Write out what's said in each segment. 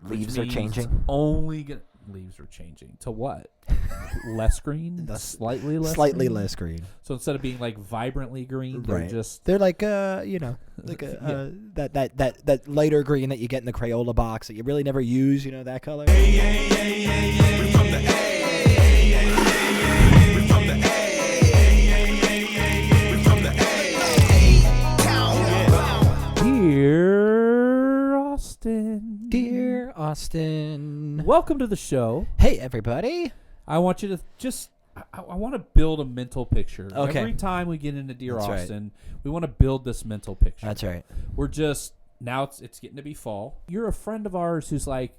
Leaves are changing. Leaves are changing to what? Less green, slightly less. Slightly green? less green. So instead of being like vibrantly green, they're like that lighter green that you get in the Crayola box that you really never use. You know, that color. We from the we from the we from the Dear Austin. Dear Austin. Welcome to the show. Hey, everybody. I want you to just, I want to build a mental picture. Okay. Every time we get into Dear That's Austin, we want to build this mental picture. That's right. We're just, now it's getting to be fall. You're a friend of ours who's like,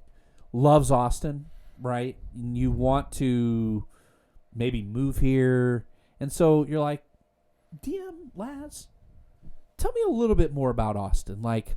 loves Austin, right? And you want to maybe move here. And so you're like, Diem, Laz, tell me a little bit more about Austin. Like,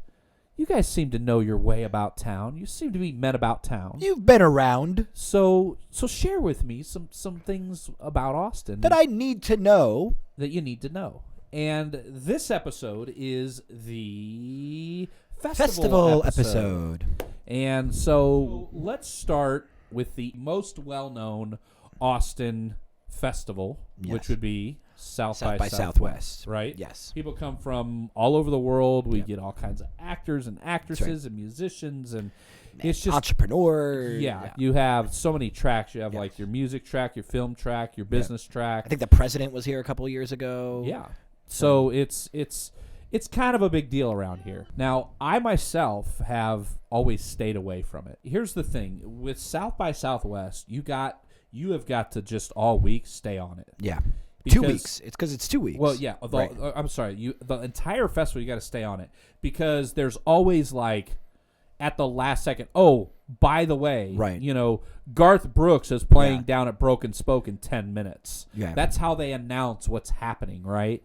you guys seem to know your way about town. You seem to be men about town. You've been around. So share with me some things about Austin that I need to know. That you need to know. And this episode is the festival episode. And so let's start with the most well-known Austin festival, which would be South by Southwest, right? Yes. People come from all over the world. We get all kinds of actors and actresses and musicians and it's just entrepreneurs. Yeah, you have so many tracks. You have like your music track, your film track, your business track. I think the president was here a couple of years ago. Yeah. So it's kind of a big deal around here. Now, I myself have always stayed away from it. Here's the thing. With South by Southwest, you have got to just all week stay on it. Yeah. 2 weeks. It's because it's 2 weeks. Well, yeah. I'm sorry. The entire festival, you got to stay on it because there's always like at the last second. Oh, by the way, right. You know, Garth Brooks is playing down at Broken Spoke in 10 minutes. Yeah. That's how they announce what's happening, right?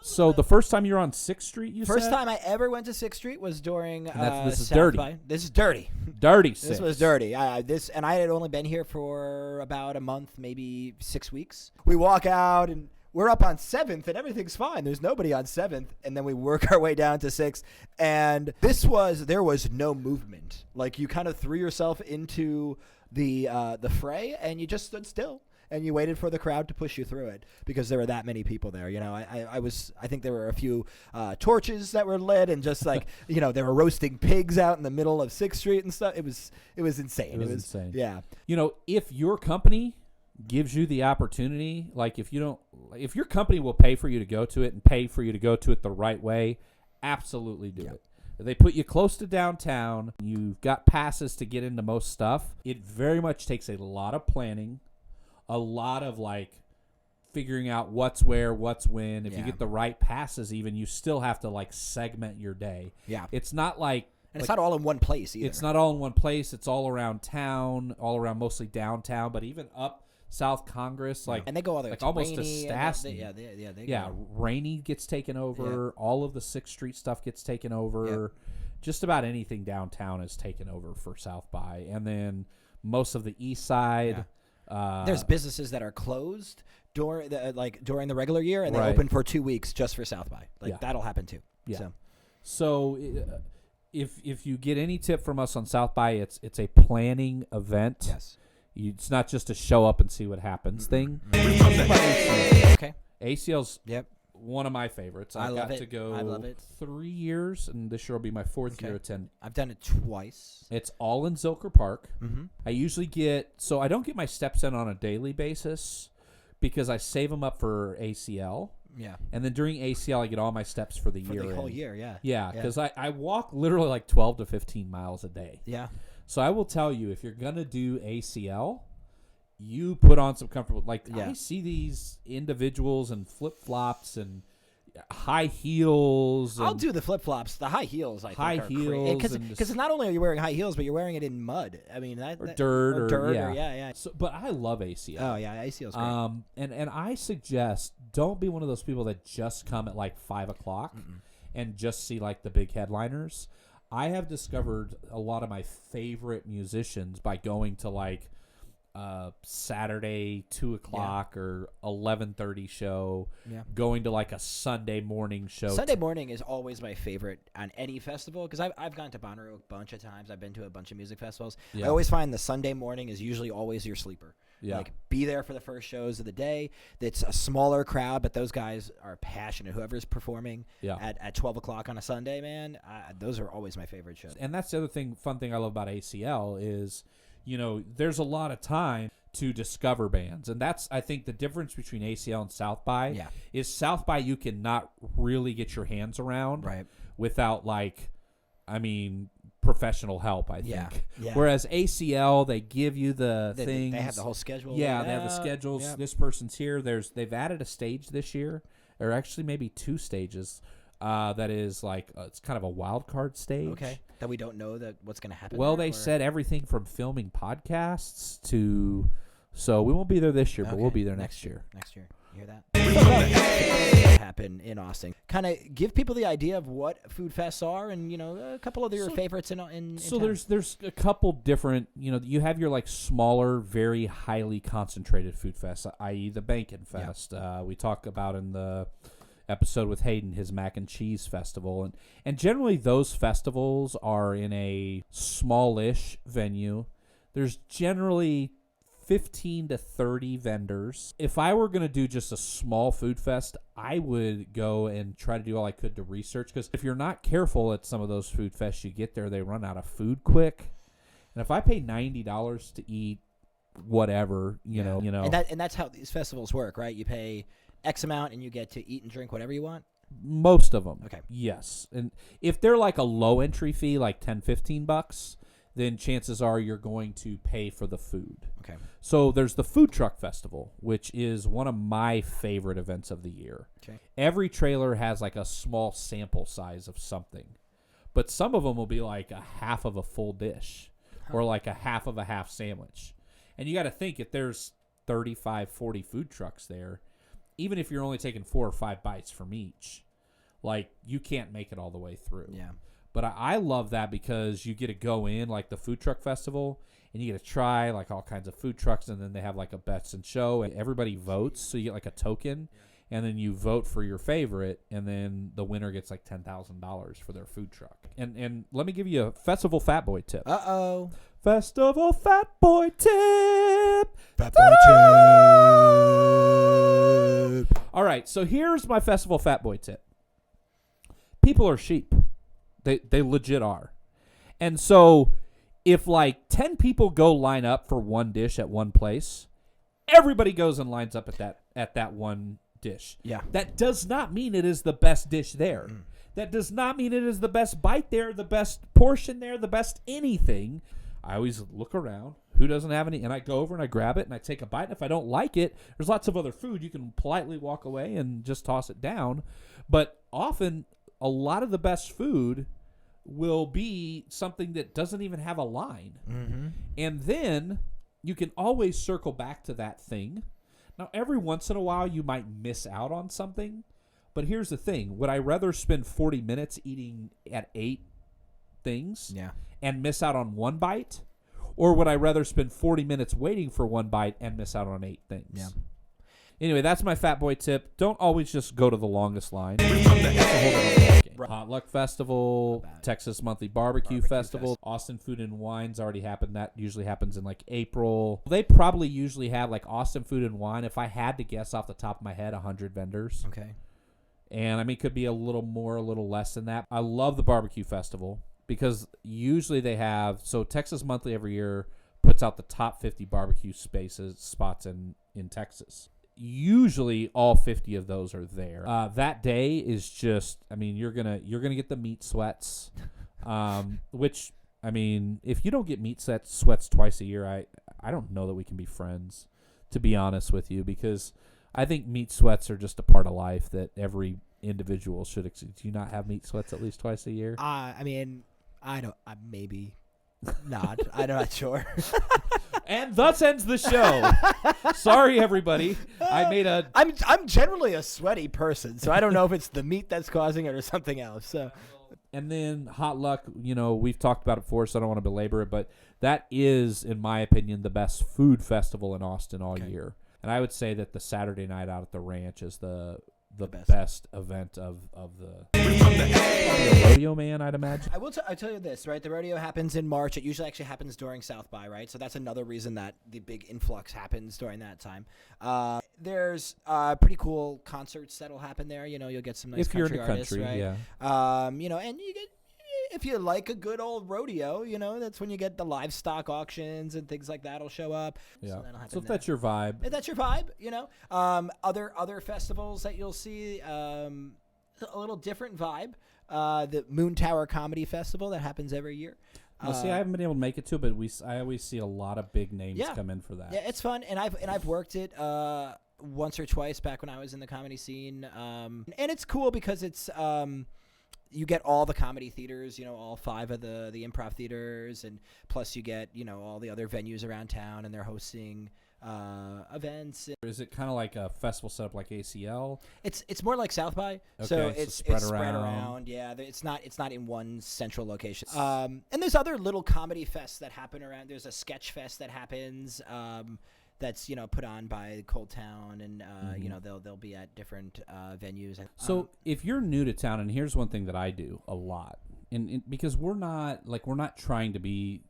So the first time you were on 6th Street, you first said? time I ever went to 6th Street was during this is South dirty. By. This is dirty. Dirty 6. This was dirty. And I had only been here for about a month, maybe 6 weeks. We walk out and we're up on 7th and everything's fine. There's nobody on 7th, and then we work our way down to 6th. And there was no movement. Like you kind of threw yourself into the fray and you just stood still. And you waited for the crowd to push you through it because there were that many people there. You know, I think there were a few torches that were lit and just like, you know, they were roasting pigs out in the middle of 6th Street and stuff. It was insane. It was insane. Yeah. You know, if your company gives you the opportunity, like if your company will pay for you to go to it and pay for you to go to it the right way, absolutely do it. If they put you close to downtown, you've got passes to get into most stuff. It very much takes a lot of planning. A lot of like figuring out what's where, what's when. If you get the right passes, even you still have to like segment your day. Yeah, it's not like it's not all in one place either. It's not all in one place. It's all around town, all around mostly downtown, but even up South Congress, like and they go all like almost to Stastny. They go. Rainey gets taken over. Yeah. All of the 6th Street stuff gets taken over. Yeah. Just about anything downtown is taken over for South by, and then most of the East Side. Yeah. There's businesses that are closed during the regular year, and they open for 2 weeks just for South by. That'll happen too. Yeah. So if you get any tip from us on South by, it's a planning event. Yes. It's not just a show up and see what happens thing. Okay. ACL's one of my favorites. I got to go I love it. 3 years, and this year will be my 4th year attending. I've done it twice. It's all in Zilker Park. Mm-hmm. I usually I don't get my steps in on a daily basis because I save them up for ACL. Yeah. And then during ACL, I get all my steps for the year. For the whole year, yeah. Yeah, because I walk literally like 12 to 15 miles a day. Yeah. So I will tell you, if you're going to do ACL, you put on some comfortable, I see these individuals in flip-flops and high heels. I'll do the flip-flops. The high heels, I think, because not only are you wearing high heels, but you're wearing it in mud. I mean, dirt. Yeah. So, but I love ACL. Oh, yeah, ACL's great. And I suggest don't be one of those people that just come at like 5 o'clock and just see like the big headliners. I have discovered a lot of my favorite musicians by going to like Saturday 2:00 or 11:30 show, going to like a Sunday morning show. Sunday morning is always my favorite on any festival because I've gone to Bonnaroo a bunch of times. I've been to a bunch of music festivals. I always find the Sunday morning is usually always your sleeper. Yeah. Like, be there for the first shows of the day. It's a smaller crowd, but those guys are passionate. Whoever's performing at 12 o'clock on a Sunday, man, those are always my favorite shows. And that's the other fun thing I love about ACL is, there's a lot of time to discover bands. And that's, I think, the difference between ACL and South by is South by you cannot really get your hands around without, professional help, I think. Yeah. Whereas ACL, they give you the things. They have the whole schedule. Yeah, they have the schedules. Yep. This person's here. They've added a stage this year, or actually maybe 2 stages. That is it's kind of a wild card stage. Okay. That we don't know what's going to happen. Well, they said everything from filming podcasts to, so we won't be there this year, but we'll be there next year. Next year. You hear that? Happen in Austin. Kind of give people the idea of what food fests are, and a couple of your favorites in so town. there's a couple different. You have your smaller, very highly concentrated food fests, i.e. the Baconfest. We talk about in the episode with Hayden his mac and cheese festival, and generally those festivals are in a smallish venue. There's generally 15 to 30 vendors. If I were going to do just a small food fest, I would go and try to do all I could to research, because if you're not careful at some of those food fests, you get there, they run out of food quick. And if I pay $90 to eat whatever, you know. And that's how these festivals work, right? You pay X amount and you get to eat and drink whatever you want? Most of them. Okay. Yes. And if they're like a low entry fee, like $10-15, then chances are you're going to pay for the food. Okay. So there's the Food Truck Festival, which is one of my favorite events of the year. Okay. Every trailer has like a small sample size of something, but some of them will be like a half of a full dish or like a half of a half sandwich. And you got to think, if there's 35, 40 food trucks there, even if you're only taking 4 or 5 bites from each, you can't make it all the way through. Yeah. But I love that because you get to go in like the Food Truck Festival and you get to try all kinds of food trucks, and then they have a best in show, and everybody votes, so you get a token, and then you vote for your favorite, and then the winner gets $10,000 for their food truck. And let me give you a festival fat boy tip. Uh-oh. Festival fat boy tip. Fat boy tip. All right, so here's my festival fat boy tip. People are sheep. They legit are. And so if 10 people go line up for one dish at one place, everybody goes and lines up at that one dish. Yeah. That does not mean it is the best dish there. That does not mean it is the best bite there, the best portion there, the best anything. I always look around. Who doesn't have any? And I go over and I grab it and I take a bite. And if I don't like it, there's lots of other food. You can politely walk away and just toss it down. But often, a lot of the best food will be something that doesn't even have a line. Mm-hmm. And then you can always circle back to that thing. Now, every once in a while, you might miss out on something. But here's the thing. Would I rather spend 40 minutes eating at 8 things and miss out on one bite? Or would I rather spend 40 minutes waiting for one bite and miss out on 8 things? Yeah. Anyway, that's my fat boy tip. Don't always just go to the longest line. Potluck Festival, Texas Monthly Barbecue Festival, Austin Food and Wine's already happened. That usually happens in April. They probably usually have Austin Food and Wine. If I had to guess off the top of my head, 100 vendors. Okay. And it could be a little more, a little less than that. I love the Barbecue Festival because usually they have, so Texas Monthly every year puts out the top 50 barbecue spots in Texas. Usually all 50 of those are there. That day is just, you're gonna get the meat sweats, which, if you don't get meat sweats twice a year, I don't know that we can be friends, to be honest with you, because I think meat sweats are just a part of life that every individual should do you not have meat sweats at least twice a year? I don't. Maybe not. I'm not sure. And thus ends the show. Sorry, everybody. I'm generally a sweaty person, so I don't know if it's the meat that's causing it or something else. So And then Hot Luck, we've talked about it before, so I don't want to belabor it, but that is, in my opinion, the best food festival in Austin all year. And I would say that the Saturday night out at the ranch is the best event of the rodeo, man, I'd imagine. I tell you this, right? The rodeo happens in March. It usually actually happens during South by, right? So that's another reason that the big influx happens during that time. There's pretty cool concerts that'll happen there. You'll get some nice if you're country in the artists, country, right? yeah. And you get, if you like a good old rodeo, that's when you get the livestock auctions and things like that'll show up. Yeah. So if that's your vibe. If that's your vibe, other festivals that you'll see, a little different vibe. The Moontower Comedy Festival that happens every year. Well, see, I haven't been able to make it to it, but I always see a lot of big names come in for that. Yeah, it's fun, and I've worked it once or twice back when I was in the comedy scene, and it's cool because it's you get all the comedy theaters, all 5 of the improv theaters, and plus you get all the other venues around town, and they're hosting events. Is it kind of like a festival setup like ACL? It's more like South by, so it's spread around. Yeah, it's not in one central location. And there's other little comedy fests that happen around. There's a sketch fest that happens. That's put on by Cold Town, and they'll be at different venues. So if you're new to town, and here's one thing that I do a lot, and because we're not trying to be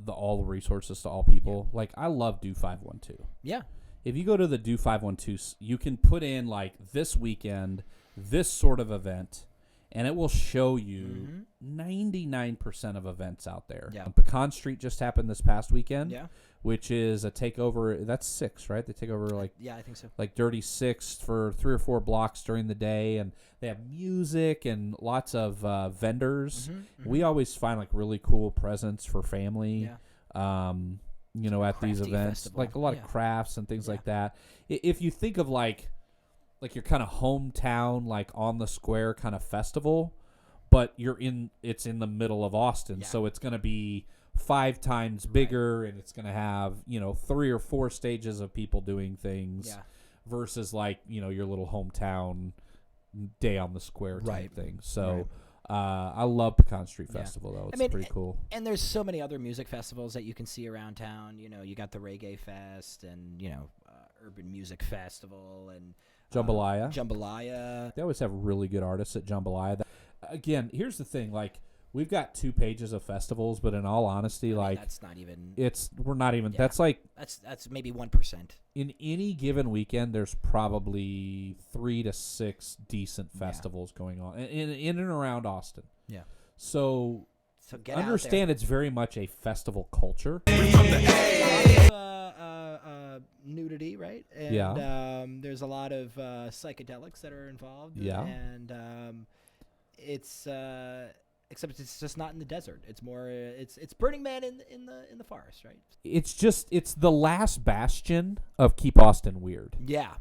all the resources to all people. Like, I love Do 512. Yeah. If you go to the Do 512, you can put in this weekend, this sort of event, and it will show you 99% of events out there. Yeah. Pecan Street just happened this past weekend. Yeah. Which is a takeover. That's 6, right? They take over yeah, I think so. Dirty 6 for 3 or 4 blocks during the day, and they have music and lots of vendors. We always find really cool presents for family. Yeah. At these events, festival. a lot of crafts and things like that. If you think of like your kind of hometown, on the square kind of festival, but it's in the middle of Austin, so it's going to be 5 times bigger, and it's going to have 3 or 4 stages of people doing things, versus your little hometown day on the square type thing. So I love Pecan Street Festival though. It's pretty cool. And there's so many other music festivals that you can see around town. You got the Reggae Fest, and Urban Music Festival, and Jambalaya. They always have really good artists at Jambalaya. Again, here's the thing, we've got 2 pages of festivals, but in all honesty, that's not even. We're not even. Yeah. That's maybe 1%. In any given weekend, there's probably 3 to 6 decent festivals going on in and around Austin. Yeah. So get understand it's very much a festival culture. Nudity, right? And there's a lot of psychedelics that are involved. Yeah. And it's. Except it's just not in the desert. It's more. It's Burning Man in the forest, right? It's the last bastion of keep Austin weird. Yeah.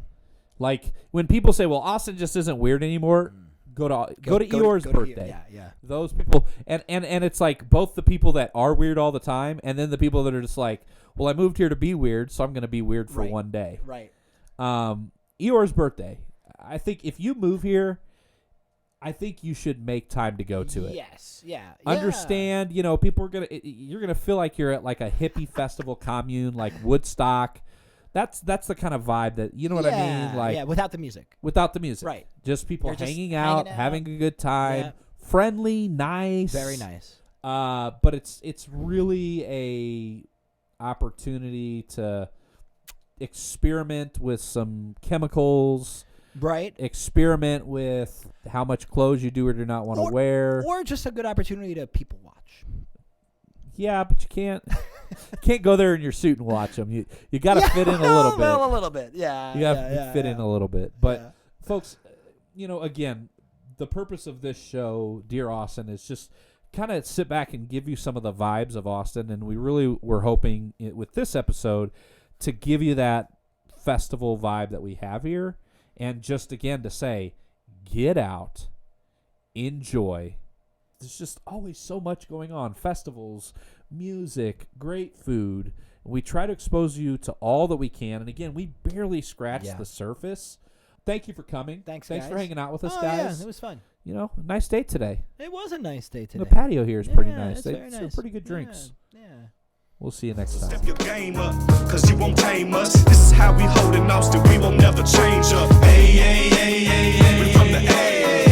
When people say, "Well, Austin just isn't weird anymore," go to Eeyore's birthday. Yeah. Those people, and it's both the people that are weird all the time, and then the people that are just "Well, I moved here to be weird, so I'm going to be weird for one day." Right. Eeyore's birthday. I think if you move here, I think you should make time to go to it. Yes, yeah. Understand, people are you're gonna feel like you're at a hippie festival commune, like Woodstock. That's the kind of vibe that what I mean. Without the music. Without the music, right? Just people Just hanging out, having a good time, friendly, nice, very nice. But it's really a opportunity to experiment with some chemicals. Right. Experiment with how much clothes you do or do not want to wear. Or just a good opportunity to people watch. Yeah, but you can't go there in your suit and watch them. You got to fit in a little bit. Well, a little bit. Yeah. You got to fit in a little bit. But folks, again, the purpose of this show, Dear Austin, is just kind of sit back and give you some of the vibes of Austin, and we really were hoping with this episode to give you that festival vibe that we have here. And just, again, to say, get out, enjoy. There's just always so much going on. Festivals, music, great food. We try to expose you to all that we can. And, again, we barely scratched the surface. Thank you for coming. Thanks for hanging out with us, guys. Yeah, it was fun. nice day today. It was a nice day today. The patio here is pretty Yeah, nice. it's They very serve nice. pretty good drinks. Yeah. We'll see you next time. Step your game up, cause you won't tame us. This is how we hold in Austin, we won't never change up. Hey, hey, hey, hey, hey. We from the A.